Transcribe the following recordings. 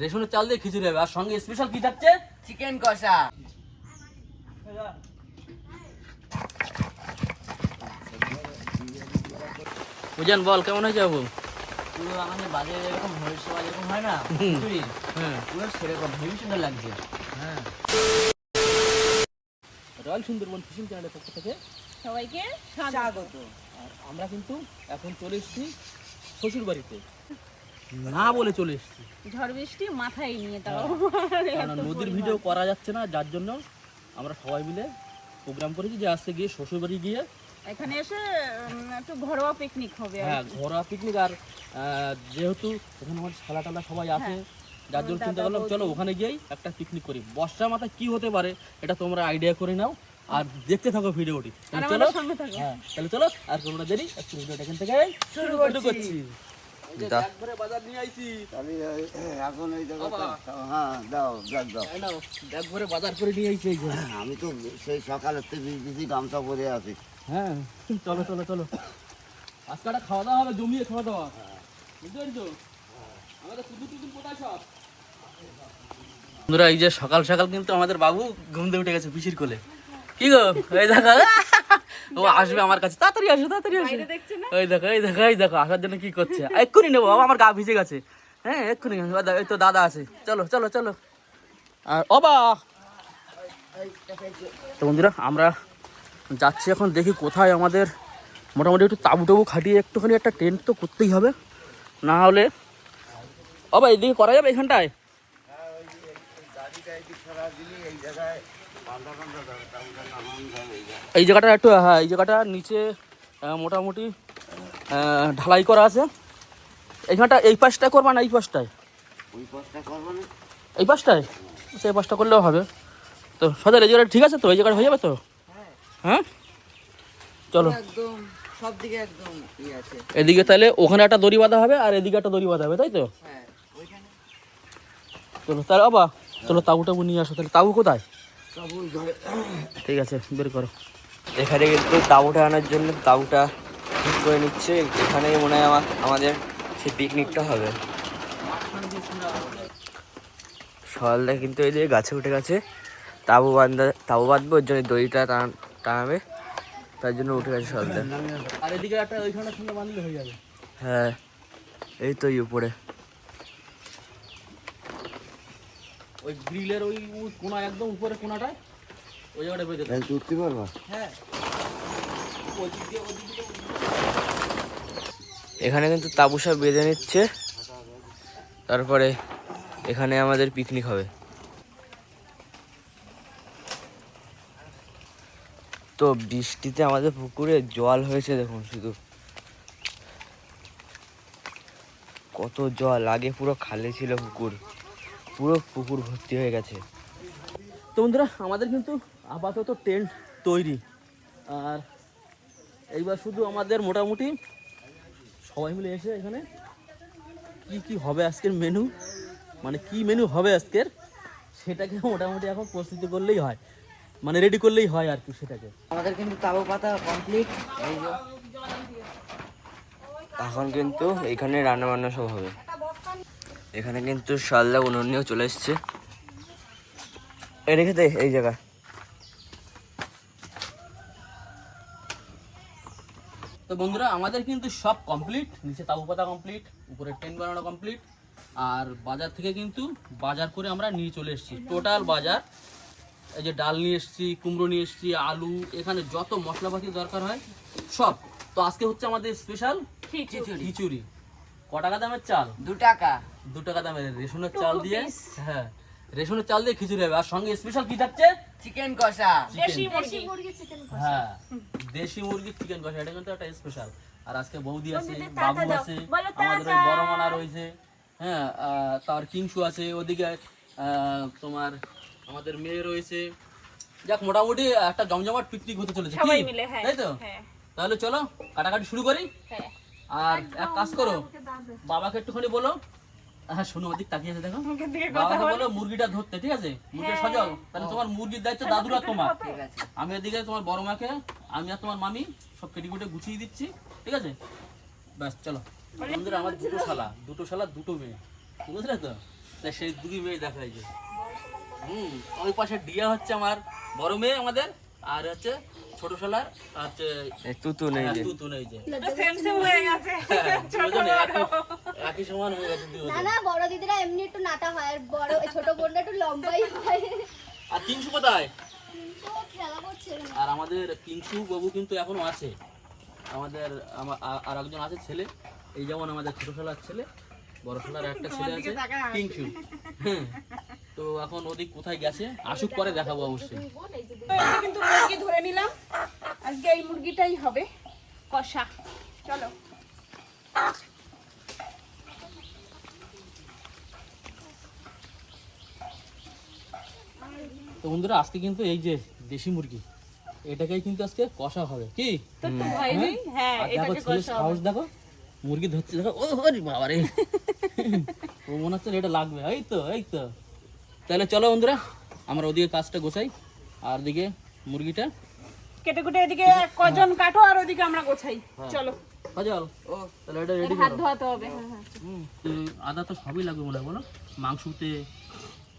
রেশনের চাল দিয়ে খিচুড়ি হবে, আর সঙ্গে স্পেশাল কি থাকছে? চিকেন কষা। বুঝান বল কেমন হয়েছে বাবু? পুরো আমাদের বাজারে এরকম হরির সভা যেরকম হয় না খিচুড়ি, হ্যাঁ পুরো সেরকম হেবি সুন্দর লাগছে। হ্যাঁ। রয়্যাল সুন্দরবন ফিশিং চ্যানেলের পক্ষ থেকে সবাইকে স্বাগত। আর আমরা কিন্তু এখন চলে এসেছি শ্বশুর বাড়িতে, না বলে চলে এসেছি ঝড় বৃষ্টি মাথায় নিয়ে তাও কারণ নদীর ভিডিও করা যাচ্ছে না, যার জন্য আমরা সবাই মিলে প্রোগ্রাম করেছি যে আজকে গিয়ে শ্বশুর বাড়ি গিয়ে এখানে এসে একটু ঘরোয়া পিকনিক হবে আর হ্যাঁ কি। ঘরোয়া পিকনিক। আর যেহেতু ওখানে আমার শালা টালা সবাই আছে, যার জন্য দাদা, চিন্তা করলাম বৌদি। চলো ওখানে গিয়েই একটা পিকনিক করি। বর্ষা মাথায় কি হতে পারে এটা তোমরা আইডিয়া করে নাও আর দেখতে থাকো ভিডিওটি। আর চলো আমাদের সঙ্গে থাকো। হ্যাঁ তাহলে চলো আর তোমরা দেরি আজকে ভিডিওটা এখান থেকে শুরু করছি। এই যে ব্যাগ ভরে বাজার নিয়ে আইছি, এখন এই জায়গাটা হ্যাঁ দাও ব্যাগ দাও। এই নাও ব্যাগ ভরে বাজার করে নিয়ে আইছি এই যে। আমি তো সেই সকালের থেকে ভিজেছি, গামছা পরে আছি। হ্যাঁ চলো চলো চলো আজকে একটা খাওয়া দাওয়া হবে, জমিয়ে খাওয়া দাওয়া, বুঝতে পারছো? আমাদের পুতুল টুতুল কোথায় সব? বন্ধুরা এই যে সকাল সকাল কিন্তু আমাদের বাবু ঘুম থেকে উঠে গেছে পিসির কোলে। কি গো এই দেখো ও আসবে আমার কাছে, তাড়াতাড়ি আসো তাড়াতাড়ি আসো। বাইরে দেখছে না? এই দেখো এই দেখো এই দেখো আসার জন্য কি করছে, এক্ষুনি নেবো বাবা, আমার গা ভিজে গেছে। হ্যাঁ এক্ষুনি, এই তো দাদা আছে, চলো চলো চলো। আর অবা তো বন্ধুরা আমরা যাচ্ছি এখন, দেখি কোথায় আমাদের মোটামুটি একটু তাবু টাবু খাটিয়ে একটুখানি একটা টেন্ট তো করতেই হবে, না হলে অবা এদিকে করা যাবে এখানটায়? এই জায়গাটা একটু হ্যাঁ এই জায়গাটা নিচে মোটামুটি ঢালাই করা আছে। এইখানটা এই পাশটায় করবা না এই পাশটায়? ওই পাশটা করবো না, এই পাশটায়, সেই পাশটা করলেও হবে। তো সদার এই জায়গাটা ঠিক আছে তো? এই জায়গাটা হয়ে যাবে তো? হ্যাঁ চলো একদম সব দিকে একদম ইয়ে আছে। এদিকে তাহলে ওখানে একটা দড়ি বাঁধা হবে আর এদিকে একটা দড়ি বাঁধা হবে, তাই তো? হ্যাঁ ওইখানে চলো তাহলে বাবা চলো তাবু টাবু নিয়ে আসো। তাহলে তাবু কোথায়? সব ওই ধরে। ঠিক আছে বের করো। এখানে কিন্তু তাঁবুটা আনার জন্য তাঁবুটা ঠিক করে নিচ্ছে, এখানেই মনে হয় আমাদের সেই পিকনিকটা হবে। সকালটা কিন্তু এই যে গাছে উঠে গেছে, তাঁবু বাঁধবে, ওর জন্য দড়িটা টানাবে, তার জন্য উঠে গেছে সকালটা। আর এদিকে একটা ওইখানটার সঙ্গে বাঁধলে হয়ে যাবে। হ্যাঁ এই তো উপরে ওই গ্রিলের ওই কোনা একদম উপরে কোনাটায় ওই জায়গাটা বেঁধে দেবে। এই উঠতে পারবা? হ্যাঁ এখানে কিন্তু তাঁবু সব বেঁধে নিচ্ছে, তারপরে এখানে আমাদের পিকনিক হবে। তো বৃষ্টিতে আমাদের পুকুরে জল হয়েছে, দেখুন শুধু কত জল, আগে পুরো খালি ছিল পুকুর, পুরো পুকুর ভর্তি হয়ে গেছে। তো বন্ধুরা আমাদের কিন্তু আপাতত টেন্ট তৈরি, আর এইবার শুধু আমাদের মোটামুটি সবাই মিলে এসে এখানে কি কি হবে আজকের মেনু, মানে কি মেনু হবে আজকের, সেটাকে মোটামুটি এখন প্রস্তুতি করলেই হয়, মানে রেডি করলেই হয় আর কি সেটাকে। আমাদের কিন্তু তাবু পাতা কমপ্লিট। এই যে এখন কিন্তু এখানে রান্না বান্না সব হবে। এখানে কিন্তু শালদা উনুন নিয়েও চলে এসছে, রেখে দে এই জায়গায়। তো বন্ধুরা আমাদের কিন্তু সব কমপ্লিট, নিচে তাবু পাতা কমপ্লিট, উপরে টেন্ট বানানো কমপ্লিট, আর বাজার থেকে কিন্তু বাজার করে আমরা নিয়ে চলে এসেছি টোটাল বাজার। এই যে ডাল নিয়ে এসেছি, কুমড়ো নিয়ে এসেছি, আলু, এখানে যত মশলাপাতি দরকার হয় সব। তো আজকে হচ্ছে আমাদের স্পেশাল খিচুড়ি। ক টাকা দামের চাল? 2 টাকা। 2 টাকা দামের রেশনের চাল দিয়ে, হ্যাঁ রেশনের চাল দিয়ে খিচুড়ি হবে, আর সঙ্গে স্পেশাল কি থাকছে? চিকেন কষা। দেশি চিকেন, মুরগি চিকেন হ্যাঁ দেশি মুরগির চিকেন কষা, এটা কিন্তু একটা স্পেশাল। আর আজকে বৌদি আছে, বাবু আছে, আমাদের ওই বড় মানা রয়েছে, হ্যাঁ তার কিংসু আছে, ওদিকে তোমার আমাদের মেয়ে রয়েছে। যাক মোটামুটি একটা জমজমাট পিকনিক হতে চলেছে, কি? সবাই মিলে, হ্যাঁ তাই তো? হ্যাঁ তাহলে চলো কাটাকাটি শুরু করি। হ্যাঁ আর এক কাজ করো, বাবাকে একটুখানি বলো, হ্যাঁ শোনো ওদিক তাকিয়ে আছে দেখো, মুখের দিকে বাবাকে বলো মুরগিটা ধরতে, ঠিক আছে? মুরগিটা সজাও, তাহলে তোমার মুরগির দায়িত্ব দাদুরা তোমার, ঠিক আছে। আমি এদিকে তোমার বড় মাকে, আমি আর তোমার মামি সব কেটে কুটে গুছিয়ে দিচ্ছি, ঠিক আছে? ব্যাস চলো বন্ধুরা, আমার দুটো শালা দুটো মেয়ে, বুঝলে তো? তা সেই দুই মেয়ে দেখা যায়। ওই পাশে ডিয়া হচ্ছে আমার বড় মেয়ে আমাদের, আর হচ্ছে ছোট শালার হচ্ছে তুতুন এই যে তুতুন এই যে। সেম সেম হয়ে গেছে। দুজনে একই সমান হয়ে গেছে দুজন। না না বড় দিদিরা এমনি একটু নাটা হয় আর বড় ছোট বোনটা একটু লম্বাই হয়। আর কিংসু কোথায়? তো খেলা করছে এখানে। আর আমাদের কিংসু বাবু কিন্তু এখনো আছে, আমাদের আর একজন আছে ছেলে, এই যেমন আমাদের ছোট শালার ছেলে, বড় শালার একটা ছেলে আছে কিংসু। হ্যাঁ, তো এখন ওদিক কোথায় গেছে, আসুক পরে দেখাবো অবশ্যই। তো এটা কিন্তু মুরগি ধরে নিলাম, আজকে এই মুরগিটাই হবে কষা। চলো তো বন্ধুরা আজকে কিন্তু এই যে দেশি মুরগি, এটাকেই কিন্তু আজকে কষা হবে কি? তো তো ভয় নেই। হ্যাঁ আর দেখো এটাকে ছেলের কষা সাহস দেখো, মুরগি ধরছে দেখো, ও হরি বাবা রে। ও মনে হচ্ছে এটা লাগবে, এই তো এই তো। তাহলে চলো বন্ধুরা আমরা ওদিকে কাজটা গোছাই, আর দিকে মুরগিটা কেটে কুটে এদিকে কজন কাটো আর ওদিকে আমরা গোছাই। চলো কাজল, ও তাহলে এটা রেডি হাত করো। ধোয়াতে হবে। হ্যাঁ হ্যাঁ তো আদা তো সবই লাগবে মনে হয়, বলো মাংসতে,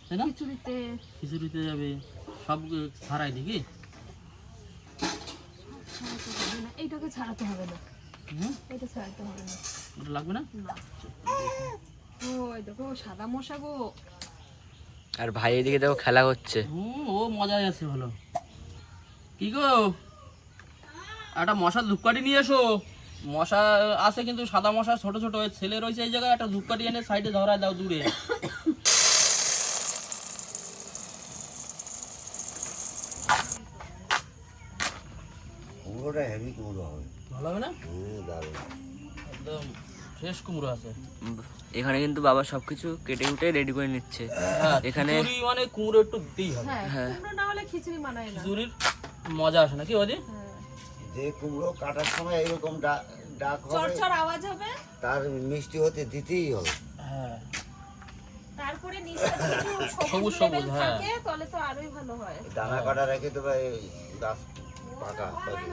তাই না? খিচুড়িতে খিচুড়িতে যাবে, সব ছাড়াই দেখি। এইটাকে ছাড়াতে হবে না, হুম, এটা ছাড়াতে হবে না। ওটা লাগবে না? ওই দেখো সাদা মশা গো। আর ভাই এদিকে দেখো খেলা করছে। ও মজাই আছে ভালো। কি গো, একটা মশার ধূপকাঠি নিয়ে এসো। মশা আছে কিন্তু সাদা মশা ছোট ছোট, ওই ছেলে রয়েছে এই জায়গায়, একটা ধূপকাঠি এনে সাইডে ধরায় দাও দূরে। কুমড়োটা হেভি কুমড়ো হবে। ভালো হবে না? দারুণ। একদম ফ্রেশ কুমড়ো আছে। এখানে কিন্তু বাবা সবকিছু কেটে কুটে রেডি করে নিচ্ছে। হ্যাঁ, এখানে- খিচুড়ি মানে কুমড়ো একটু দিতেই হবে। হ্যাঁ কুমড়ো না হলে খিচুড়ি মানায় না। খিচুড়ির মজা আসে না কি ওদি? যে কুমড়ো কাটার সময় এরকম ডাক হবে, চড়চড় আওয়াজ হবে, তার মিষ্টি হতে দিতেই হবে। হ্যাঁ, তারপরে নিচে কিছু সবুজ সবুজ সবুজ, লেবেল হ্যাঁ। থাকে, তাহলে তো আরোই ভালো হয়। দানা কাটা রেখে দেবে, এই গাছ পাকা পাবে।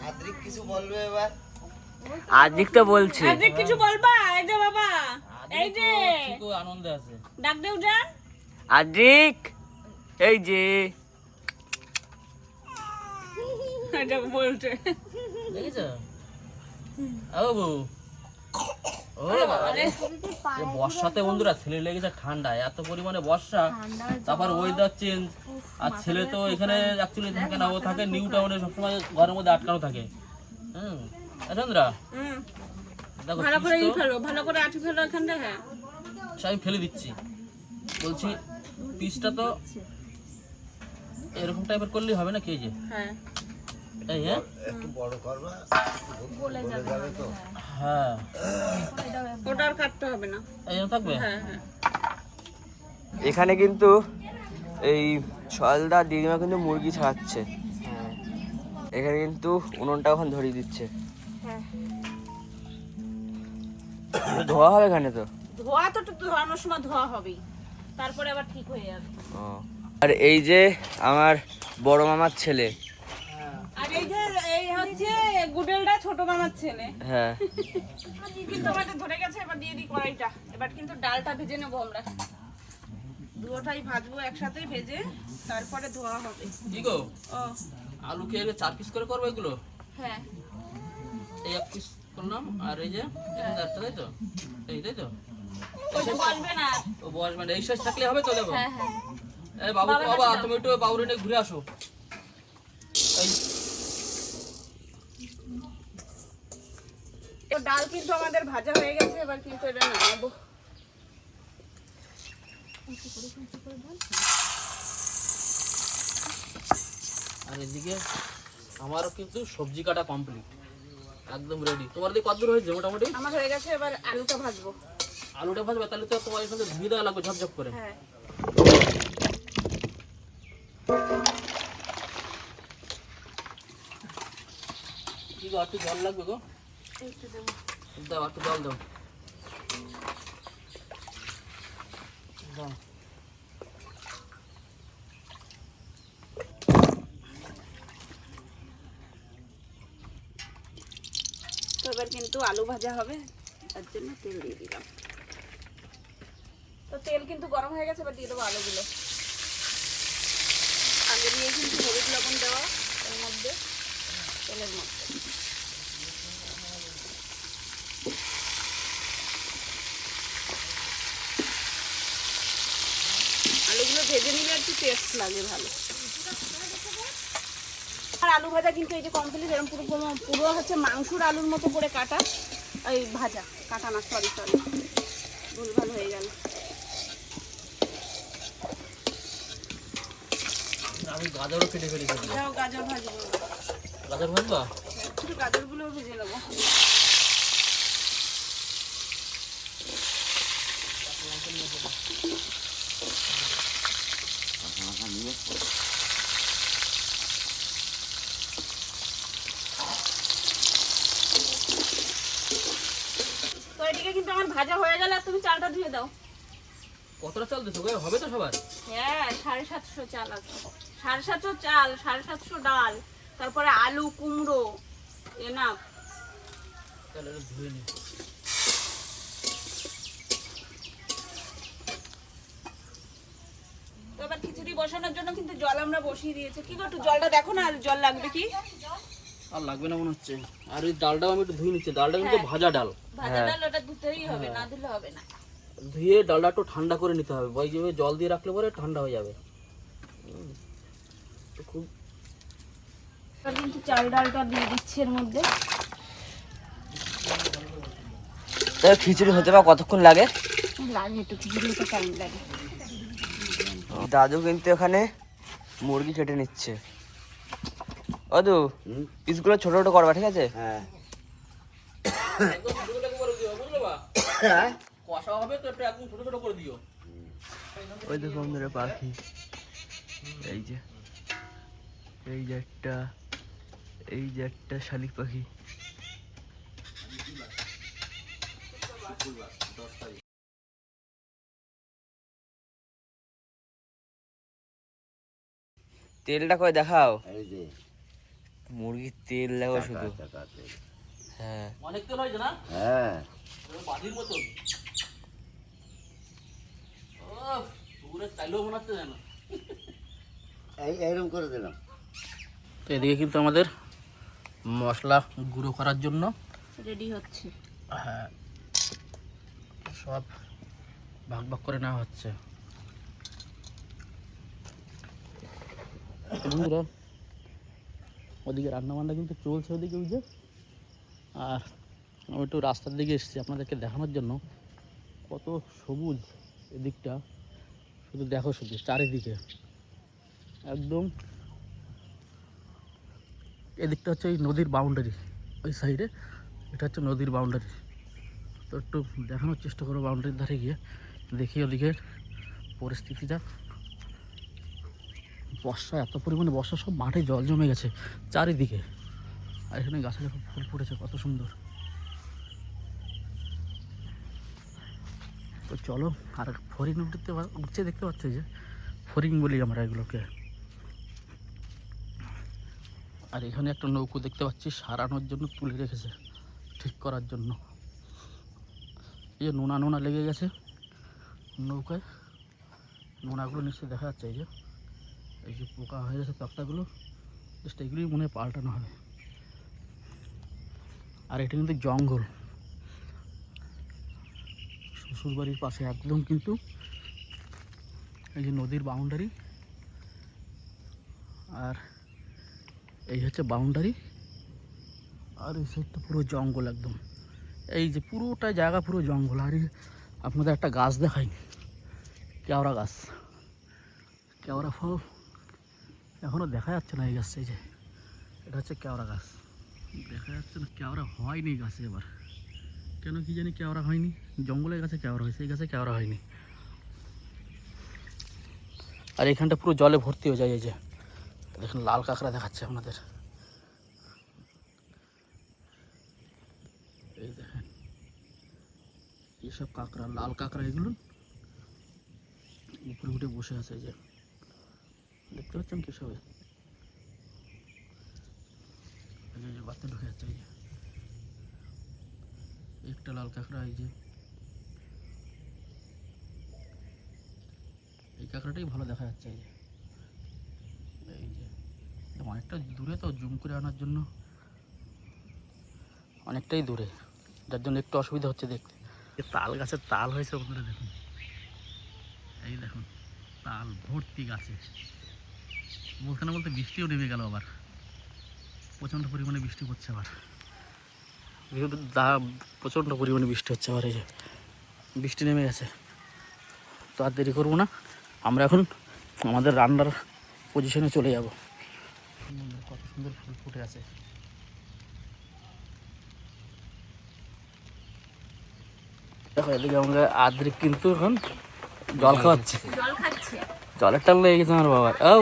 আদ্রিক কিছু বলবে এবার? আদিক তো বলছে। আজকে কিছু বলবা? এই যে বাবা, এই যে ঠিকও আনন্দে আছে। ডাক দেও যান। আদিক এই যে এটা বলছে। দেখেছ? ও বউ, ও বাবা রে। এই বর্ষাতে বন্ধুরা ছেলে লেগেছে ঠান্ডা, এত পরিমাণে বর্ষা, তারপর ওয়েদার চেঞ্জ, আর ছেলে তো এখানে অ্যাকচুয়ালি থাকে না, ও থাকে নিউ টাউনে, সবসময় ঘরের মধ্যে আটকানো থাকে। চন্দ্রা দেখো ভালো করে piece তো- ফেলো, ভালো করে আঠি ফেলো এখানটা। হ্যাঁ আচ্ছা, আমি ফেলে দিচ্ছি, বলছি পিসটা তো এরকম টাইপের করলেই হবে না, কে যে হ্যাঁ এই, হ্যাঁ একটু বড় করবা, বলে যাবে তো। হ্যাঁ, ওটা আর কাটতে হবে না। এই থাকবে। হ্যাঁ হ্যাঁ এখানে কিন্তু এই সলদা দিদিমা কিন্তু মুরগি ছাড়াচ্ছে। এখানে কিন্তু উনুনটা এখন ধরিয়ে দিচ্ছে। হ্যাঁ। ধোয়া হবে এখানে তো। ধোয়া তো একটু ধোয়ানোর সময় ধোয়া হবেই, তারপরে আবার ঠিক হয়ে যাবে। ও, আর এই যে আমার বড় মামার ছেলে। আর এই যে এই হচ্ছে গুডেলটা ছোট মামার ছেলে। হ্যাঁ কিন্তু আমাদের ধরে গেছে, এবার দিয়ে দিই কড়াইটা। এবার কিন্তু ডালটা ভেজে নেবো আমরা, দুটোটাই ভাজবো একসাথে ভেজে, তারপরে ধোয়া হবে। কি গো, ও আলু কে 4 পিস করে করবো এগুলো? হ্যাঁ এই 1 পিস করলাম, আর এই যে এখানে একটা, তাই তো? এই তাই তো? ওইটা বসবে না। ও বস মানে এই সাইজ থাকলে হবে তো? দেখো হ্যাঁ হ্যাঁ এই বাবু, বাবা তুমি একটু বাবুরে নিয়ে ঘুরে আসো। এই তো ডাল কিন্তু আমাদের ভাজা হয়ে গেছে, এবার কিন্তু এটা নামাবো। আর এদিকে আমারও কিন্তু সবজি কাটা কমপ্লিট, একদম রেডি। তোমার দিকে কত দূর হয়েছে মোটামুটি? আমার হয়ে গেছে, এবার আলুটা ভাজবো। আলুটা ভাজবে, তাহলে তো তোমার এখানে ধুয়ে দেওয়া লাগবে ঝপঝপ করে। হ্যাঁ কি গো, একটু জল লাগবে গো? দাও একটু জল দাও। দাও। তো এবার কিন্তু আলু ভাজা হবে, তার জন্য তেল দিয়ে দিলাম। তেল কিন্তু গরম হয়ে গেছে, এবার দিয়ে দেবো আলুগুলো। আগে দিয়ে কিন্তু হলুদ লবণ দেওয়া এর মধ্যে, তেলের মধ্যে। আলুগুলো ভেজে নিলে একটু টেস্ট লাগে ভালো। আর আলু ভাজা কিন্তু এই যে কমপ্লিট, এরকম পুরো পুরো হচ্ছে মাংসুর আলুর মতো করে কাটা, এই ভাজা কাটা না, সরি ভুলভাল হয়ে গেল। আমি গাজরও কেটে ফেলেছি। যাও গাজর ভাজবো, গাজর ভাজবা? শুধু গাজরগুলো ভেজে নেবো। তো এদিকে কিন্তু আমার ভাজা হয়ে গেল, আর তুমি চালটা ধুয়ে দাও। কতটা চাল দিছো গো? হবে তো সবার? হ্যাঁ 750 চাল আছে, 750 চাল, 750 ডাল, তারপরে আলু কুমড়ো এনাফ। তাহলে এটা ধুয়ে নি। তো এবার খিচুড়ি বসানোর জন্য কিন্তু জল আমরা বসিয়ে দিয়েছি। কি গো একটু জলটা দেখো না, আর জল লাগবে কি? আর লাগবে না মনে হচ্ছে। আর ওই ডালটাও আমি একটু ধুয়ে নিচ্ছি। ডালটা কিন্তু ভাজা ডাল। ভাজা ডাল ওটা ধুতেই হবে, না দিলে হবে না। ধুয়ে ডালটা একটু ঠান্ডা করে নিতে হবে। ওই যে জল দিয়ে রাখলে পরে ঠান্ডা হয়ে যাবে। তো খুব এবার কিন্তু চাল ডালটা দিয়ে দিচ্ছি এর মধ্যে। তো খিচুড়ি হতে বা কতক্ষণ লাগে? লাগে একটু, খিচুড়ি তো টাইম লাগে। দাদু কিন্তু এখানে মুরগি কেটে নিচ্ছে। দাদু পিসগুলো ছোট ছোট করবা, ঠিক আছে? হ্যাঁ একদম ছোট ছোট করে দিও, বুঝলে বা? হ্যাঁ কষা হবে তো একটু একদম ছোট ছোট করে দিও। ওই দেখো বন্ধুরা পাখি, এই যে একটা শালিক পাখি। তেলটা কই দেখাও। এই যে মুরগির তেল দেখো শুধু। টাকা তেল। হ্যাঁ অনেক তেল হয়েছে না? হ্যাঁ পুরো বাজির মতন। ও পুরো চাইলেও মনে হচ্ছে যেন। এইরকম করে দিলাম। তো এদিকে কিন্তু আমাদের মশলা গুঁড়ো করার জন্য রেডি হচ্ছে। হ্যাঁ সব ভাগ ভাগ করে নেওয়া হচ্ছে। বন্ধুরা ওদিকে রান্নাবান্না কিন্তু চলছে ওদিকে, ওই যে। আর আমি একটু রাস্তার দিকে এসেছি আপনাদেরকে দেখানোর জন্য কত সবুজ এদিকটা। শুধু দেখো, শুধু চারিদিকে একদম। এদিকটা হচ্ছে ওই নদীর বাউন্ডারি, ওই সাইডে এটা হচ্ছে নদীর বাউন্ডারি। তো একটু দেখানোর চেষ্টা করো বাউন্ডারির ধারে গিয়ে, দেখি ওদিকের পরিস্থিতিটা। বর্ষা, এত পরিমাণে বর্ষা, সব মাঠে জল জমে গেছে চারিদিকে। আর এখানে গাছে দেখো ফুল ফুটেছে কত সুন্দর। তো চলো, আর ফড়িং উঠছে দেখতে পাচ্ছি, যে ফড়িং বলি আমরা এগুলোকে। আর এখানে একটা নৌকো দেখতে পাচ্ছি সারানোর জন্য তুলে রেখেছে, ঠিক করার জন্য। এই যে নোনা নোনা লেগে গেছে নৌকায়, নোনাগুলো নিশ্চয়ই দেখা যাচ্ছে। এই যে পোকা হয়ে গেছে তক্তাগুলো, জাস্ট এগুলোই মনে হয় পাল্টানো হবে। আর এটা কিন্তু জঙ্গল, শ্বশুরবাড়ির পাশে একদম কিন্তু এই যে নদীর বাউন্ডারি। আর এই হচ্ছে বাউন্ডারি, আর এই সাইডটা পুরো জঙ্গল একদম। এই যে পুরোটা জায়গা পুরো জঙ্গল। আর আপনাদের একটা গাছ দেখাই, কেওড়া গাছ। কেওড়া ফল এখনও দেখা যাচ্ছে না এই গাছটা। এই যে এটা হচ্ছে কেওড়া গাছ, দেখা যাচ্ছে না। কেওড়া হয়নি গাছে এবার, কেন কি জানি কেওড়া হয়নি। জঙ্গলের গাছে কেওড়া হয়েছে, এই গাছে কেওড়া হয়নি। আর এখানটা পুরো জলে ভর্তি হয়ে যায়। এই যে দেখুন লাল কাঁকড়া দেখাচ্ছে আপনাদের, এই দেখেন এইসব কাঁকড়া, লাল কাঁকড়া এগুলো উপরে উঠে বসে আছে। এই যে দেখতে পাচ্ছেন কি সবাই, এই যে বাচ্চা ঢুকে যাচ্ছে। এই যে একটা লাল কাঁকড়া, এই যে এই কাঁকড়াটাই ভালো দেখা যাচ্ছে। এই যে অনেকটা দূরে তো, জুম করে আনার জন্য অনেকটাই দূরে, যার জন্য একটু অসুবিধা হচ্ছে দেখতে। তাল গাছের তাল হয়েছে বন্ধুরা, দেখুন এই দেখুন তাল ভর্তি গাছে। বলতে না বলতে বৃষ্টিও নেমে গেল, আবার প্রচণ্ড পরিমাণে বৃষ্টি পড়ছে আবার, প্রচণ্ড পরিমাণে বৃষ্টি হচ্ছে আবার। এই যে বৃষ্টি নেমে গেছে, তো আর দেরি করবো না, আমরা এখন আমাদের রান্নার পজিশনে চলে যাব। কত সুন্দর ফুল ফুটে আছে। দেখো এদিকে আমাকে আদ্রিক কিন্তু এখন জল খাওয়াচ্ছে, জল খাচ্ছে। জলের টাল লেগে গেছে আমার বাবার। ও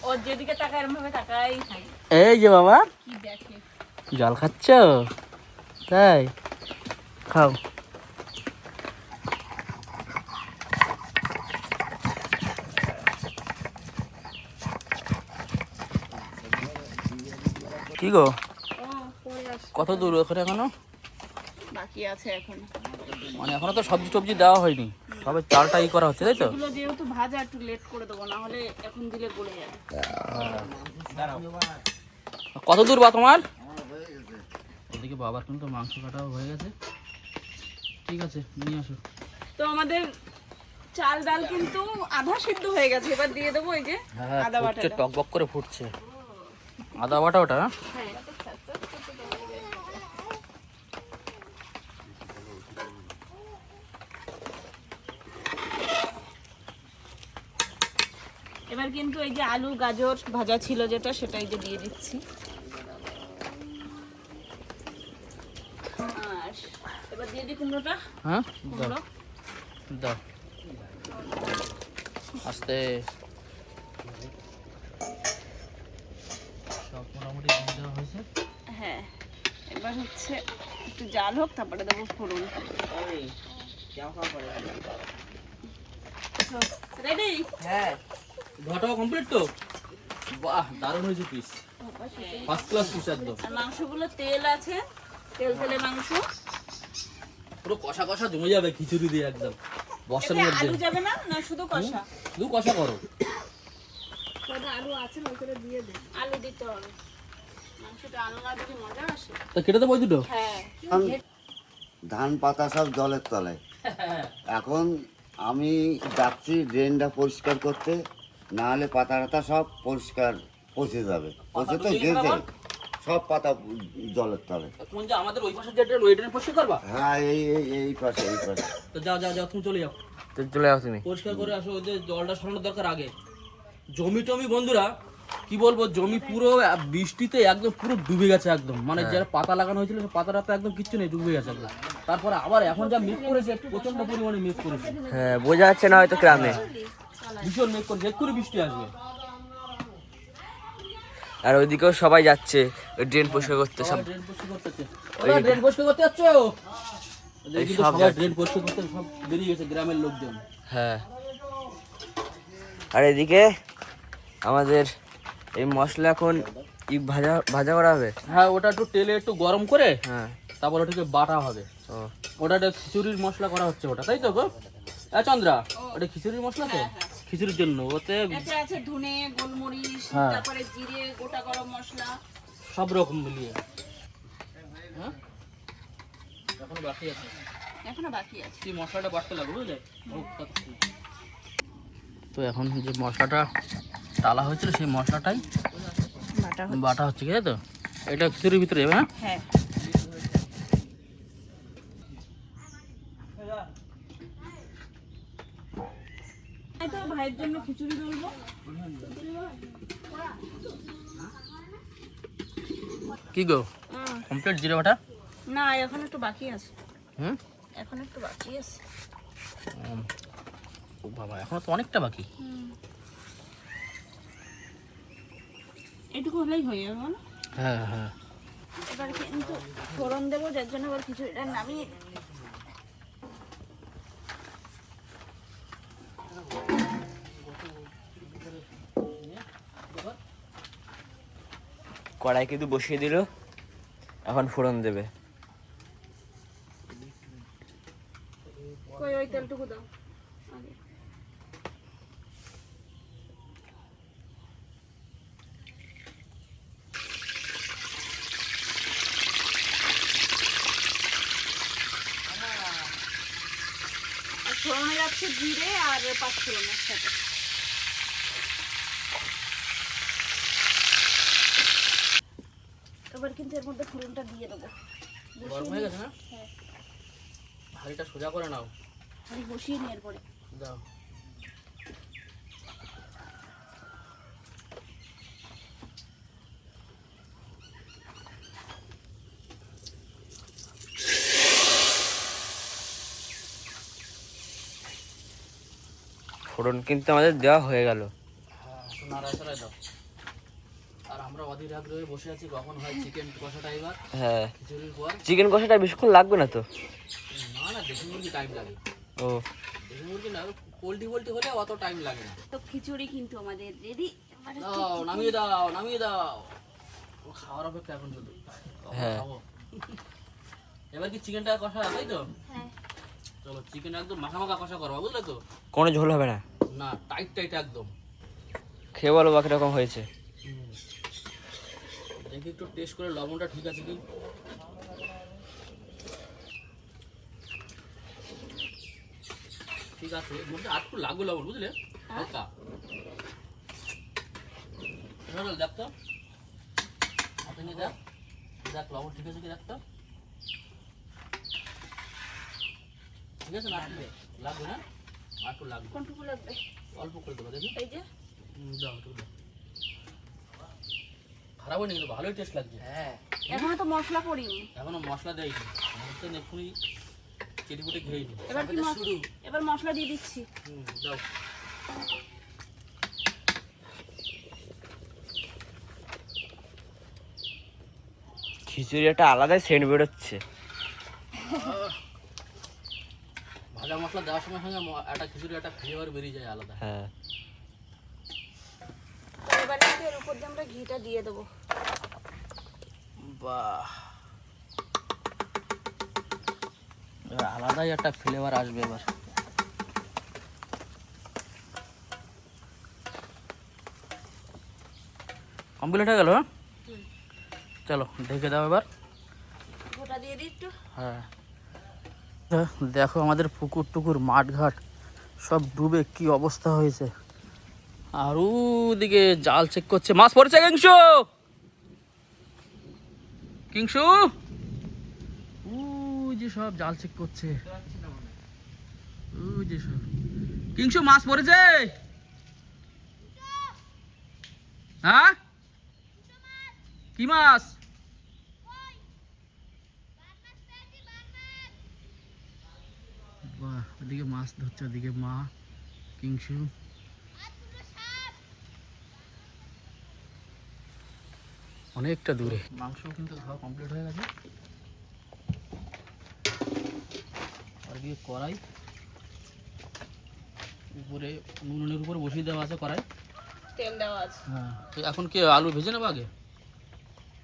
ও যেদিকে তাকায় এরকম ভাবে তাকাই থাকে। এই যে বাবা কি দেখে? জল খাচ্ছ? তাই খাও। কি গো, ও পড়ে আসে। কত দূর ওখানে এখনো? বাকি আছে এখন। মানে এখনো তো সবজি টবজি দেওয়া হয়নি, সবে চালটা ই করা হচ্ছে, তাই তো? এগুলো যেহেতু ভাজা একটু লেট করে দেবো, না হলে এখন দিলে গলে যাবে। কত দূর বা তোমার? এদিকে বাবার কিন্তু মাংস কাটাও হয়ে গেছে। ঠিক আছে, নিয়ে আসো। তো আমাদের চাল ডাল কিন্তু আধা সিদ্ধ হয়ে গেছে, এবার দিয়ে দেবো এই যে আদা বাটা। ফুটছে, টকবক করে ফুটছে আদা বাটা ওটা। হ্যাঁ, এবার কিন্তু এই যে আলু গাজর ভাজা ছিল যেটা, সেটা এই যে দিয়ে দিচ্ছি। আর এবার দিয়ে দিই কুমড়োটা। হ্যাঁ কুমড়ো দাও আস্তে, সব মোটামুটি দিয়ে দেওয়া হয়েছে। হ্যাঁ, এবার হচ্ছে একটু জাল হোক, তারপরে দেবো ফোড়ন। রেডি? হ্যাঁ ঘটাও কমপ্লিট তো? বাহ, দারুণ হয়েছে পিস, ফার্স্ট ক্লাস পিস একদম। আর মাংসগুলো তেল আছে, তেল তেলে মাংস। পুরো কষা কষা জমে যাবে খিচুড়ি দিয়ে একদম বর্ষার এতে মধ্যে। আলু যাবে না, না শুধু কষা? শুধু কষা করো। আলু আছে না, ওখানে দিয়ে দে। আলু দিতে হবে, মাংসটা আলু না দিলে মজা আসে। তো কেটে দেবো ওই দুটো? হ্যাঁ, ধান পাতা সব জলের তলায়। এখন আমি যাচ্ছি ড্রেনটা পরিষ্কার করতে, না হলে পাতা টাতা সব পরিষ্কার পচে যাবে, পচে তো গেছে সব পাতা জলের তলায়। কোন যে আমাদের ওই পাশে যেটা ওই ড্রেন পরিষ্কার করবা? হ্যাঁ, এই পাশে এই পাশে। তো যাও যাও যাও, তুমি চলে যাও, তো চলে যাও তুমি। পরিষ্কার করে আসো। ওই যে জলটা সরানোর দরকার আগে। জমি টমি বন্ধুরা কি বলবো, জমি পুরো বৃষ্টিতে একদম পুরো ডুবে গেছে একদম, মানে যারা পাতা লাগানো হয়েছিল সে পাতাটা তো একদম কিচ্ছু নেই, ডুবে গেছে একদম। তারপরে আবার এখন যা মেঘ করেছে, প্রচন্ড পরিমাণে মেঘ করেছে, হ্যাঁ, বোঝা যাচ্ছে না হয়তো গ্রামে। ভীষণ মেঘ করেছে, এক্ষুনি বৃষ্টি আসবে। আর ওইদিকেও সবাই যাচ্ছে ওই ড্রেন পরিষ্কার করতে সব। ড্রেন পরিষ্কার করতেছে, ওরা ড্রেন পরিষ্কার করতে যাচ্ছ? এই কিন্তু সব সবাই ড্রেন পরিষ্কার করতে সব বেরিয়ে গেছে গ্রামের লোকজন। হ্যাঁ, আর এদিকে আমাদের এই মশলা এখন ভাজা ভাজা করা হবে। হ্যাঁ, ওটা একটু তেলে একটু গরম করে হ্যাঁ, তারপর ওটাকে বাটা হবে। ও ওটা একটা খিচুড়ির মশলা করা হচ্ছে ওটা, তাই তো গো? চন্দ্রা, ওটা খিচুড়ির মশলা তো, খিচুড়ির জন্য ওতে এতে আছে ধনে, গোলমরিচ, হ্যাঁ। তারপরে জিরে, গোটা গরম মশলা। সব রকম মিলিয়ে। হ্যাঁ, এখনো বাকি আছে, এখনো বাকি আছে। কি মশলাটা বাটতে লাগবে বুঝলে। তো এখন যে মশলাটা টালা হয়েছিল সেই মশলাটাই বাটা হচ্ছে, কি তাই তো? এটা খিচুড়ির ভিতরে যাবে। হ্যাঁ, হ্যাঁ, এই তো ভাইয়ের জন্য খিচুড়ি তুলবো। কি গো, কমপ্লিট জিরে বাটা? না, এখন একটু বাকি আছে, হুম, এখন একটু বাকি আছে। ও বাবা, এখনো তো অনেকটা বাকি। এইটুকু হলেই হয়ে যাবে না? হ্যাঁ হ্যাঁ, এবার কিন্তু ফোড়ন দেবো, যার জন্য আবার খিচুড়িটা নামিয়ে কড়াই কিন্তু বসিয়ে দিল, এখন ফোড়ন দেবে। কই ওই তেলটুকু দাও আগে। আর ফোড়নে যাচ্ছে জিরে আর পাঁচফোড়ন একসাথে। এবার কিন্তু এর মধ্যে ফোড়নটা দিয়ে দেবো। গরম হয়ে গেছে না? হ্যাঁ, হাঁড়িটা সোজা করে নাও। আমি বসিয়ে নিয়ে এরপরে দাও। ফোড়ন কিন্তু আমাদের দেওয়া হয়ে গেল। হ্যাঁ, একটু নাড়াচাড়ায় দাও। আর আমরা অধীর আগ্রহে বসে আছি কখন হয় চিকেন কষাটা এবার হ্যাঁ, খিচুড়ির পর। চিকেন কষাটা বেশিক্ষণ লাগবে না তো? না না, দেশি মুরগি টাইম লাগে। ও, দেশি মুরগি না, পোল্ট্রি হলে অত টাইম লাগে না। তো খিচুড়ি কিন্তু আমাদের রেডি। দাও, নামিয়ে দাও, নামিয়ে দাও। ও খাওয়ার অপেক্ষা এখন শুধু। হ্যাঁ। খাবো। এবার কি চিকেনটা কষা তাই তো? হ্যাঁ, চলো চিকেন একদম মাখা মাখা কষা করবা, বুঝলে তো? কোনো ঝোল হবে না। না, টাইট টাইট একদম। খেয়ে বলো বাকি রকম হয়েছে। দেখি একটু টেস্ট করে লবণটা ঠিক আছে কি। ঠিক আছে, এর মধ্যে আর একটু লাগবে লবণ, বুঝলে? হালকা। দেখ তো, হাতে নিয়ে দেখ, দেখ লবণ ঠিক আছে কি, দেখ তো। ঠিক আছে না? লাগবে না? আর একটু লাগবে। কোনটুকু লাগবে? অল্প করে দেবো, দেখি। এই যে দাও, একটু দাও। খারাপ হয়নি কিন্তু ভালোই টেস্ট লাগছে। হ্যাঁ, এখনো তো মশলা পড়িনি। এখনো মশলা দেয়নি, এক্ষুনি চেটিপুটে খেয়ে নি। এবার কি এবার মশলা দিয়ে দিচ্ছি। দাও। খিচুড়ি একটা আলাদাই সেন্ট বেরোচ্ছে। ভাজা মশলা দেওয়ার সঙ্গে সঙ্গে একটা খিচুড়ি একটা ফ্লেভার বেরিয়ে যায় আলাদা। হ্যাঁ, এবার এর উপর দিয়ে আমরা ঘিটা দিয়ে দেবো। বাহ, এবার আলাদাই একটা ফ্লেভার আসবে এবার। কমপ্লিট হয়ে গেল? চলো ঢেকে দাও এবার। গোটা দিয়ে দিই একটু। হ্যাঁ, দেখো আমাদের পুকুর টুকুর মাঠ ঘাট সব ডুবে কি অবস্থা হয়েছে। আর ওদিকে জাল চেক করছে, মাছ পড়েছে। কিংসু, কিংসু, ওই যে সব জাল চেক করছে। ওই যে সব কিংসু, মাছ পড়েছে। হ্যাঁ, কি মাছ? বাহ, ওদিকে মাছ ধরছে, ওদিকে মা কিংসু। অনেকটা দূরে। মাংস কিন্তু খাওয়া কমপ্লিট হয়ে গেছে। আর দিয়ে কড়াই উপরে, নুনের উপর বসিয়ে দেওয়া আছে কড়াই। তেল দেওয়া আছে। হ্যাঁ, তো এখন কি আলু ভেজে নেবো আগে?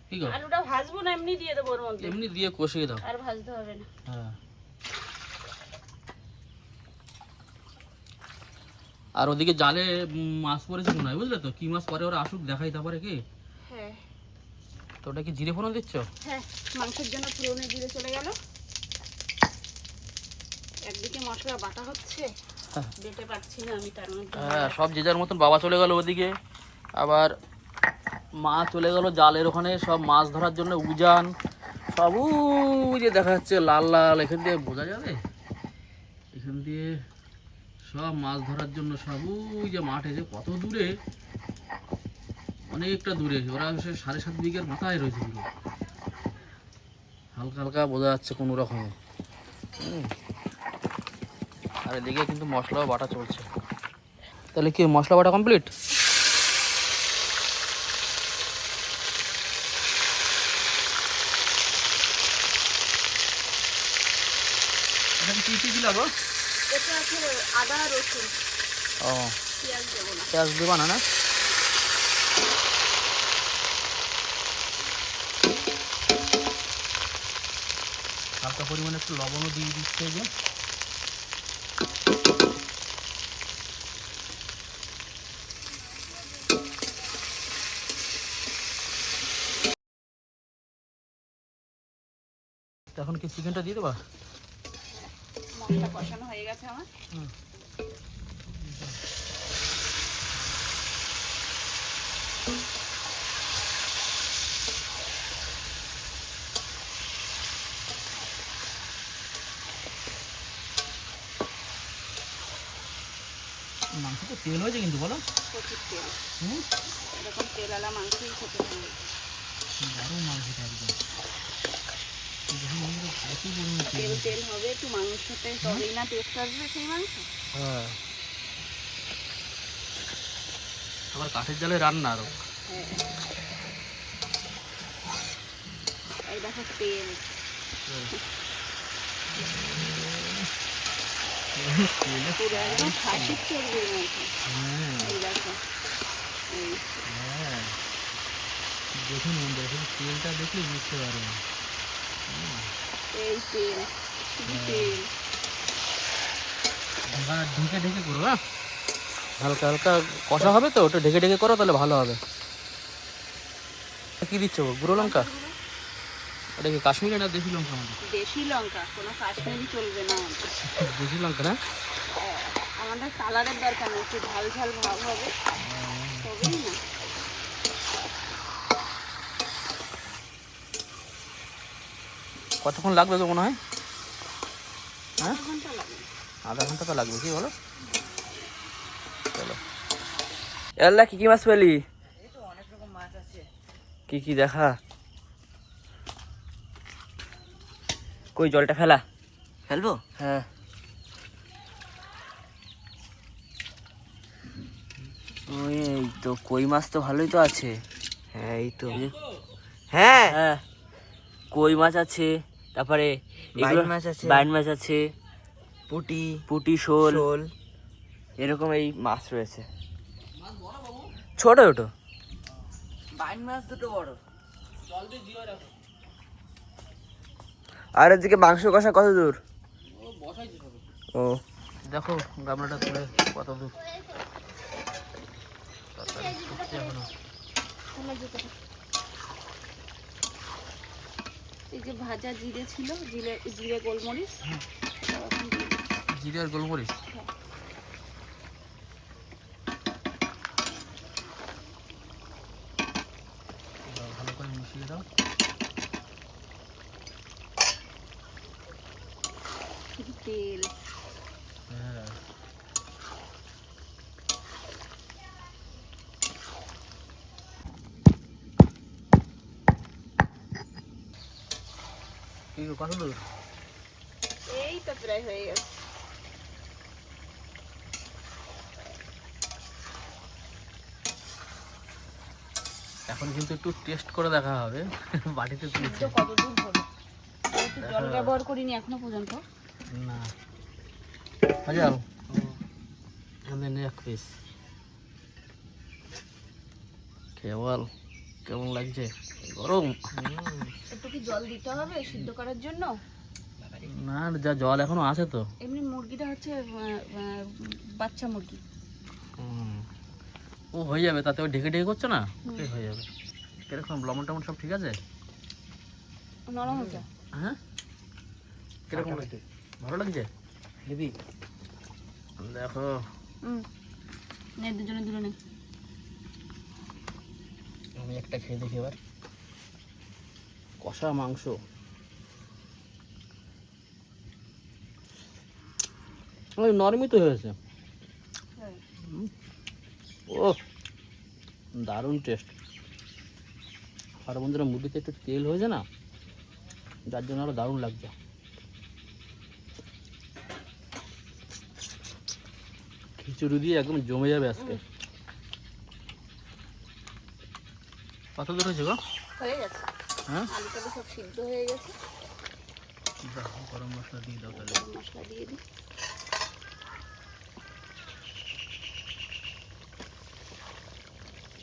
ঠিক আছে, আলুটা ভাজবো না এমনি দিয়ে দেবো ওর মধ্যে? এমনি দিয়ে কষিয়ে দাও। আর ভাজতে হবে না। হ্যাঁ, আর ওদিকে জালে মাছ পড়েছে মনে হয়, বুঝলে তো? কি মাছ পরে ওরা আসুক দেখাই, তারপরে কি। হ্যাঁ তো ওটা কি জিরে ফোড়ন দিচ্ছ? হ্যাঁ, মাংসের জন্য ফোড়নে জিরে চলে গেল। একদিকে মশলা বাটা হচ্ছে, বেটে পাচ্ছি না আমি, তার মধ্যে হ্যাঁ, সব যে যার মতন। বাবা চলে গেল ওদিকে, আবার মা চলে গেল জালের ওখানে সব মাছ ধরার জন্য। উজান সব ওই যে দেখা যাচ্ছে লাল লাল, এখান দিয়ে বোঝা যাবে, এখান দিয়ে সব মাছ ধরার জন্য সব ওই যে মাঠে, যে কত দূরে, অনেকটা দূরে। ওরা 7.5 বিঘার মাথায় রয়েছে পুরো। হালকা হালকা বোঝা যাচ্ছে কোনো রকমে। আর এদিকে কিন্তু মশলাও বাটা চলছে। তাহলে কি মশলা বাটা কমপ্লিট? এটা কি কি দিলা গো? এটা আছে আদা রসুন, ও, পেঁয়াজ দেবো না। পেঁয়াজ দেবা না? না, হালকা পরিমাণে একটু লবণও দিয়ে দিচ্ছে। যে কি চিকেনটা দিয়ে দেবা? মশলা কষানো হয়ে গেছে আমার। মাংস তো তেল হয়েছে কিন্তু বলো। প্রচুর তেল, এরকম তেলালা মাংসই খেতে হবে। দারুণ মাংসটা একদম। তেল তেল হবে একটু মাংসতে, তবেই না টেস্ট আসবে সেই মাংস। হ্যাঁ, আবার কাঠের জালে রান্না আরো। হ্যাঁ, এই দেখো তেল, পুরো একদম খাসির চর্বির মতো। এই দেখো, এই দেখুন দেখুন, তেলটা দেখলে বুঝতে পারবেন। এই তেল, শুধু তেল। ঢেকে ঢেকে করো, হ্যাঁ হালকা হালকা কষা হবে তো, ওটা ঢেকে ঢেকে করো তাহলে ভালো হবে। কি দিচ্ছ গুঁড়ো লঙ্কা? এটা কি কাশ্মীরি না দেশি লঙ্কা? আমাদের দেশি লঙ্কা, কোনো কাশ্মীরি চলবে না আমাদের। দেশি লঙ্কা না? আমাদের কালারের দরকার নেই, একটু ঝাল ঝাল ভাব হবে তবেই না। কতক্ষণ লাগবে তো মনে হয়? হ্যাঁ, আধা ঘন্টা লাগবে। আধা ঘন্টা তো লাগবে, কি বলো? চলো। এল্লা কি কি মাছ পেলি? কি কি দেখা? কই জলটা ফেলা? ফেলবো? হ্যাঁ। ওই এই তো কই মাছ তো ভালোই তো আছে। হ্যাঁ এই তো। হ্যাঁ হ্যাঁ, কই মাছ আছে, তারপরে বাইন মাছ আছে। বাইন মাছ আছে, পুটি, পুটি, শোল, শোল। এরকম এই মাছ রয়েছে। ছোট ছোট বাইন মাছ দুটো বড়। আর এদিকে মাংস কষা কত দূর? ও দেখো গামলাটা তুলে কত দূর। এই যে ভাজা জিরে ছিল, জিরে জিরে গোলমরিচ, জিরে আর গোলমরিচ। ভালো করে মিশিয়ে দাও। শুধু তেল। হ্যাঁ, কি গো, কত দূর? এই তো প্রায় হয়ে গেছে। এখন কিন্তু একটু টেস্ট করে দেখা হবে। বাটিতে তুলেছে তো কত দূর হলো, একটু জল ব্যবহার করিনি এখনো পর্যন্ত। না, হাজার আমাদের নেক পিস কেবল কেমন লাগছে? গরম। একটু কি জল দিতে হবে সিদ্ধ করার জন্য? না, যা জল এখনো আছে তো। এমনি মুরগিটা হচ্ছে বাচ্চা মুরগি। ও হয়ে যাবে, তাতে ওই ঢেকে ঢেকে করছো না, ওটাই হয়ে যাবে। কিরকম লবণ টমন সব ঠিক আছে? নরম হয়েছে। হ্যাঁ, কিরকম লাগছে? ভালো লাগছে? হেভি। দেখো, নে দুজনে দূরে নেই। আমি একটা খেয়ে দেখি এবার। কষা মাংস, ওই নরমই তো হয়েছে। ও দারুণ টেস্ট। আর বন্ধুরা মুরগিতে একটু তেল হয়েছে না, যার জন্য আরো দারুণ লাগছে। খিচুড়ি দিয়ে একদম জমে যাবে আজকে। কত দূর হয়েছে গো? হয়ে গেছে, হ্যাঁ, আলু টালু সব সিদ্ধ হয়ে গেছে। গরম মশলা দিয়ে দাও তাহলে। গরম মশলা দিয়ে দিই।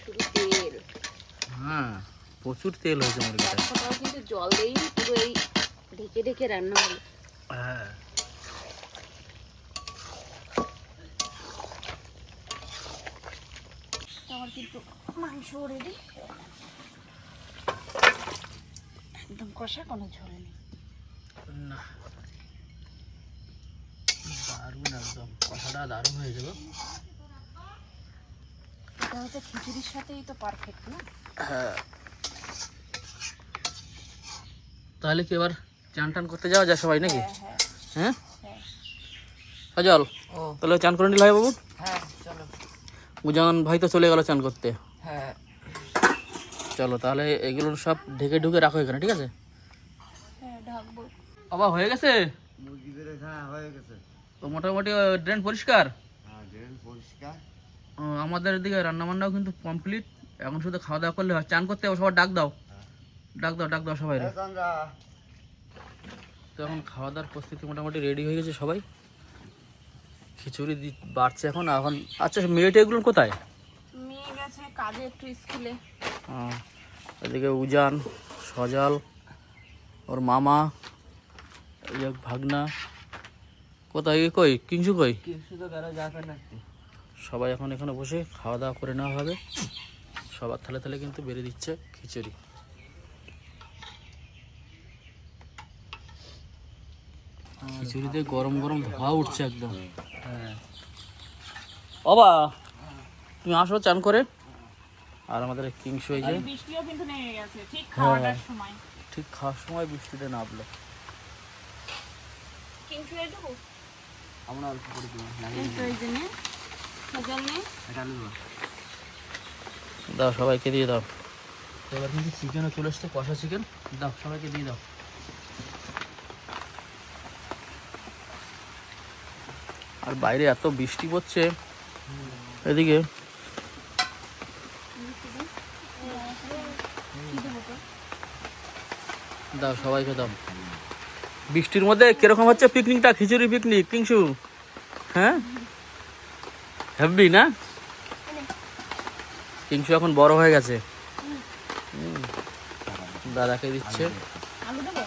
শুধু তেল, হ্যাঁ, প্রচুর তেল হয়েছে মুরগিটা। কোথাও কিন্তু জল দেইনি, পুরো এই ঢেকে ঢেকে রান্না হলো। হ্যাঁ, আমার কিন্তু মাংস রেডি, একদম কষা, কোনো ঝোল নেই। না দারুণ, একদম কষাটা দারুণ হয়েছে গো। এটা হচ্ছে খিচুড়ির সাথেই তো পারফেক্ট না? হ্যাঁ, তাহলে কি এবার চান টান করতে যাওয়া যায় সবাই নাকি? হ্যাঁ হ্যাঁ হ্যাঁ। সজল, ও তাহলে চান করে নিলে হয় বাবু? হ্যাঁ চলো। উজান ভাই তো চলে গেল চান করতে। হ্যাঁ চলো তাহলে এগুলো সব ঢেকে ঢুকে রাখো এখানে, ঠিক আছে? হ্যাঁ ঢাকবো। বাবা হয়ে গেছে মুরগিদের হ্যাঁ হয়ে গেছে। তো মোটামুটি ড্রেন পরিষ্কার। হ্যাঁ ড্রেন পরিষ্কার। আমাদের এদিকে রান্নাবান্নাও কিন্তু কমপ্লিট, এখন শুধু খাওয়া দাওয়া করলে হয়। চান করতে হবে, সবার ডাক দাও, ডাক দাও, ডাক দাও সবাই। এই চন্দ্রা, তো এখন খাওয়া দাওয়ার প্রস্তুতি মোটামুটি রেডি হয়ে গেছে সবাই। খিচুড়ি বাড়ছে এখন। এখন আচ্ছা, মেয়েটা এগুলো কোথায়? মেয়ে গেছে কাজে একটু স্কুলে। এদিকে উজান, সজাল, ওর মামা, এই এক ভাগনা কোথায়? কই কিংসু কই? কিছু তো গেল যাবে নাকি? সবাই এখন এখানে বসে খাওয়া দাওয়া করে নেওয়া হবে। সবার থালে থালে কিন্তু বেড়ে দিচ্ছে খিচুড়ি। খিচুড়িতে গরম গরম ধোয়া উঠছে একদম। হ্যাঁ বাবা, তুমি আসো চান করে। আর আমাদের কিংসু এই যে বৃষ্টিও কিন্তু নেমে গেছে ঠিক খাওয়াটার সময়। ঠিক খাওয়ার সময় বৃষ্টিটা নামলো। কিন্তু এটুকু আমরা অল্প করে দিই এই প্রয়োজনে সজল নেই। এটা আলু দেবো। দাও সবাইকে দিয়ে দাও। এবার কিন্তু চিকেনও চলে এসছে, কষা চিকেন। দাও সবাইকে দিয়ে দাও। আর বাইরে এত বৃষ্টি পড়ছে এদিকে। দাও সবাইকে দাও। বৃষ্টির মধ্যে কিরকম হচ্ছে পিকনিকটা? খিচুড়ি পিকনিক কিংসু, হ্যাঁ হ্যাপি না? কিংসু এখন বড় হয়ে গেছে। দাদাকে দিচ্ছে। আলু দেবো?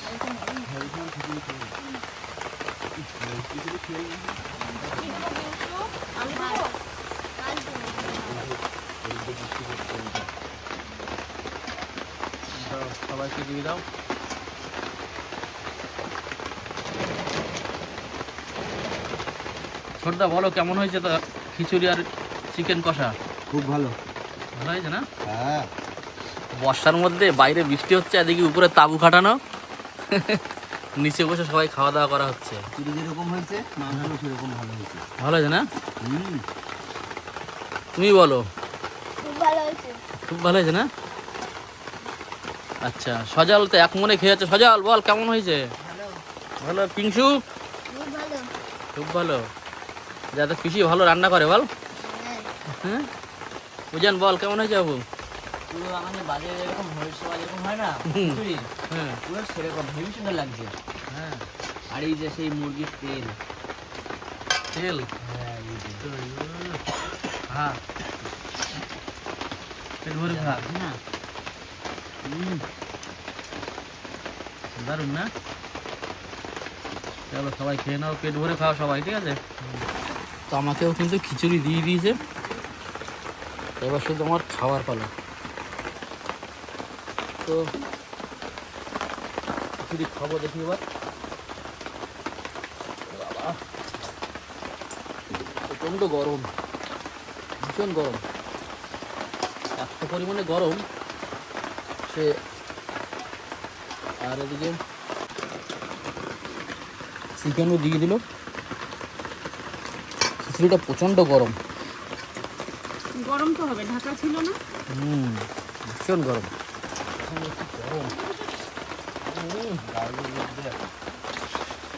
আলু দেবো? দাও সবাইকে দিয়ে দাও। ছোটদা বলো কেমন হয়েছে তো খিচুড়ি আর চিকেন কষা? খুব ভালো। ভালো হয়েছে না? হ্যাঁ বর্ষার মধ্যে বাইরে বৃষ্টি হচ্ছে, এদিকে উপরে তাবু খাটানো, নিচে বসে সবাই খাওয়া দাওয়া করা হচ্ছে। চিড়ি যেরকম হয়েছে মাংসও সেরকম ভালো হয়েছে। ভালো হয়েছে না? হুম, তুমি বলো। খুব ভালো হয়েছে। খুব ভালো হয়েছে না? আচ্ছা, সজাল তো এক মনে খেয়ে যাচ্ছে। সজাল বল কেমন হয়েছে? ভালো। পিংসু? খুব ভালো। খুব ভালো। যাতে পিসি ভালো রান্না করে বল। হ্যাঁ। হ্যাঁ বুঝান বল কেমন হয়েছে বাবু? পুরো আমাদের বাজারে যেরকম হয়েছে যেরকম হয় না হুম। খিচুড়ি, হ্যাঁ পুরো সেরকম হেবি সুন্দর লাগছে। হ্যাঁ। আর এই যে সেই মুরগির তেল, তেল? হ্যাঁ এই যে হ্যাঁ পেট ভরে খা। না দারুণ না? চলো সবাই খেয়ে নাও, পেট ভরে খাও সবাই, ঠিক আছে? তো আমাকেও কিন্তু খিচুড়ি দিয়ে দিয়েছে। এবার শুধু আমার খাওয়ার পালা। তো খিচুড়ি খাবো দেখি এবার। বাবা প্রচণ্ড গরম, ভীষণ গরম, এত পরিমাণে গরম সে। আর এদিকে চিকেনও দিয়ে দিল। খিচুড়িটা প্রচণ্ড গরম। গরম তো হবে, ঢাকা ছিল না। ভীষণ গরম।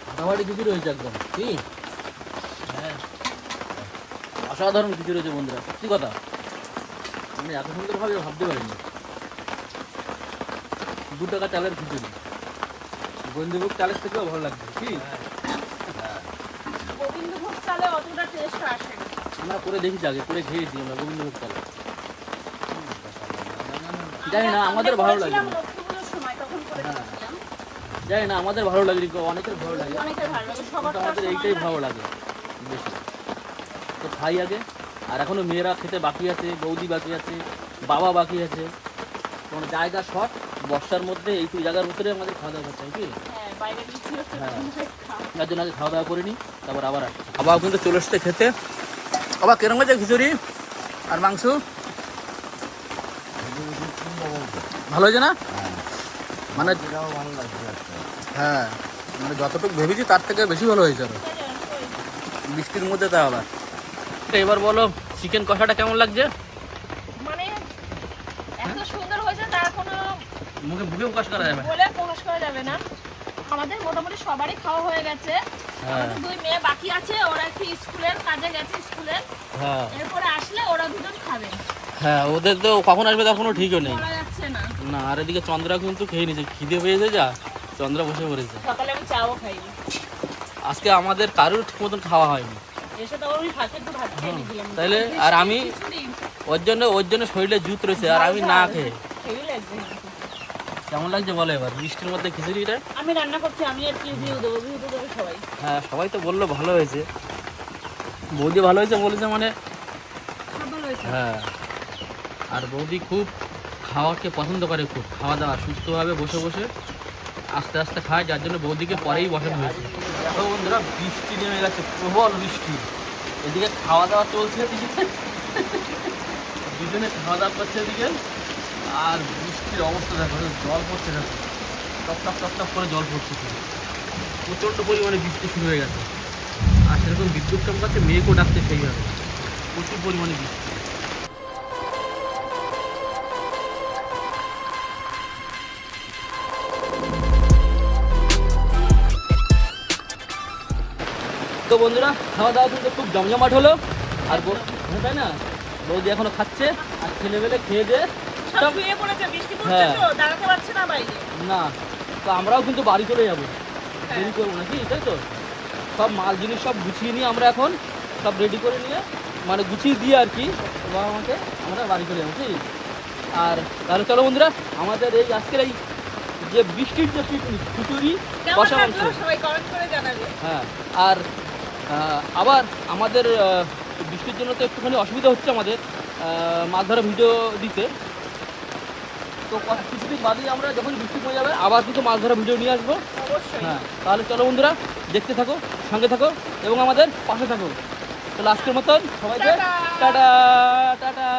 ফাটাফাটি খিচুড়ি হয়েছে একদম। কি হ্যাঁ, অসাধারণ খিচুড়ি হয়েছে বন্ধুরা, সত্যি কথা। আমি এত সুন্দর ভাবে ভাবতে পারিনি। 2 টাকা চালের খিচুড়ি, গোবিন্দভোগ চালের থেকেও ভালো লাগবে। কি গোবিন্দভোগ চালে অতটা টেস্ট আসে না। আমরা করে দেখেছি, আগে করে খেয়েছি আমরা গোবিন্দভোগ চালে। জানি না আমাদের ভালো লাগে, লক্ষ্মীপুজোর সময় তখন করে খেয়েছিলাম। জানি না আমাদের ভালো লাগে, অনেকের ভালো লাগে, অনেকের ভালো লাগে, সবার কিন্তু তো আর আমাদের সমান এইটাই না। ভালো লাগে বেশি। তো খাই আগে। আর এখনো মেয়েরা খেতে বাকি আছে, বৌদি বাকি আছে, বাবা বাকি আছে। কোনো জায়গা শর্ট, বর্ষার মধ্যে এই জায়গার ভিতরে আমাদের খাওয়া দাওয়া করতে হয় কি হ্যাঁ বাইরে বৃষ্টি হচ্ছে হ্যাঁ। খাও। যার জন্য আগে খাওয়া দাওয়া করে নিই, তারপর আবার আসছি। আবার কিন্তু চলে এসছে খেতে। আবার কেরম হয়েছে খিচুড়ি আর মাংস? ভালো হয়েছে না? মানে ভালো লাগছে একটা। হ্যাঁ, মানে যতটুকু ভেবেছি তার থেকে বেশি ভালো হয়েছে আরো। বৃষ্টির মধ্যে তা আবার। এবার বলো চিকেন কষাটা কেমন লাগছে? মানে এত সুন্দর হয়েছে তার কোনো মুখে মুখে প্রকাশ করা যাবে না। বলে প্রকাশ করা যাবে না। আমাদের মোটামুটি সবারই খাওয়া হয়ে গেছে। হ্যাঁ আমাদের 2 মেয়ে বাকি আছে, ওরা একটু স্কুলের কাজে গেছে স্কুলের। হ্যাঁ এরপরে আসলে ওরা দুজন খাবে, হ্যাঁ, ওদের তো কখন আসবে তার কোনো ঠিকও নেই। বলা যাচ্ছে না। না, আর এদিকে চন্দ্রা কিন্তু খেয়ে নিয়েছে, খিদে পেয়েছে যা, চন্দ্রা বসে পড়েছে। সকালে আমি চাও খাইনি, আজকে আমাদের কারোর ঠিক মতন খাওয়া হয়নি। এসে তো আমি হাতে একটু ভাত খেয়ে নিয়েছিলাম। তাইলে আর আমি ওর জন্য শরীরে জুত রয়েছে, আর আমি না খেয়ে। হেভি লাগছে। কেমন লাগছে বলো এবার বৃষ্টির মধ্যে খিচুড়িটা? আমি রান্না করছি, আমি আর কি ভিউ দেবো সবাই। হ্যাঁ, সবাই তো বললো ভালো হয়েছে, বৌদি ভালো হয়েছে বলেছে মানে। সব ভালো হয়েছে। হ্যাঁ, আর বৌদি খুব খাওয়াকে পছন্দ করে, খুব খাওয়া দাওয়া সুস্থভাবে বসে বসে আস্তে আস্তে খায়, যার জন্য বৌদিকে পরেই বসানো হয়েছে। দেখো বন্ধুরা, বৃষ্টি নেমে গেছে, প্রবল বৃষ্টি। এদিকে খাওয়া দাওয়া চলছে, এদিকে দুজনে খাওয়া দাওয়া করছে এদিকে, আর বৃষ্টির অবস্থা দেখো, জল পড়ছে, দেখো টপ টপ টপ টপ করে জল পড়ছে, প্রচণ্ড পরিমাণে বৃষ্টি শুরু হয়ে গেছে। আর সেরকম বিদ্যুৎ চমকাচ্ছে, মেঘও ডাকছে সেইভাবে, প্রচুর পরিমাণে বৃষ্টি। তো বন্ধুরা, খাওয়া দাওয়া কিন্তু খুব জমজমাট হলো, আর তাই না, বৌদি এখনো খাচ্ছে, আর ছেলেবেলে খেয়ে দিয়ে সব শুয়ে পড়েছে, বৃষ্টি পড়ছে হ্যাঁ। তো দাঁড়াতে পারছে না বাইরে। না, তো আমরাও কিন্তু বাড়ি চলে যাবো, দেরি করবো নাকি, তাই তো? সব মাল জিনিস সব গুছিয়ে নিয়ে আমরা এখন সব রেডি করে নিয়ে, মানে গুছিয়ে দিয়ে আর কি বাবা মাকে আমরা বাড়ি চলে যাবো, ঠিক? আর তাহলে চলো বন্ধুরা, আমাদের এই আজকের এই যে বৃষ্টির যে পিকনিক, খিচুড়ি কেমন কষা মাংস, লাগলো সবাই কমেন্ট করে জানাবে। হ্যাঁ, আর আবার আমাদের বৃষ্টির জন্য তো একটুখানি অসুবিধা হচ্ছে আমাদের মাছ ধরা ভিডিও দিতে। তো কিছুদিন বাদেই আমরা যখন বৃষ্টি পড়ে যাবে আবার কিন্তু মাছ ধরা ভিডিও নিয়ে আসবো। অবশ্যই। হ্যাঁ, তাহলে চলো বন্ধুরা, দেখতে থাকো, সঙ্গে থাকো এবং আমাদের পাশে থাকো। তাহলে আজকের মতন সবাইকে টাটা টাটা।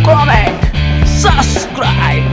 Comment, subscribe.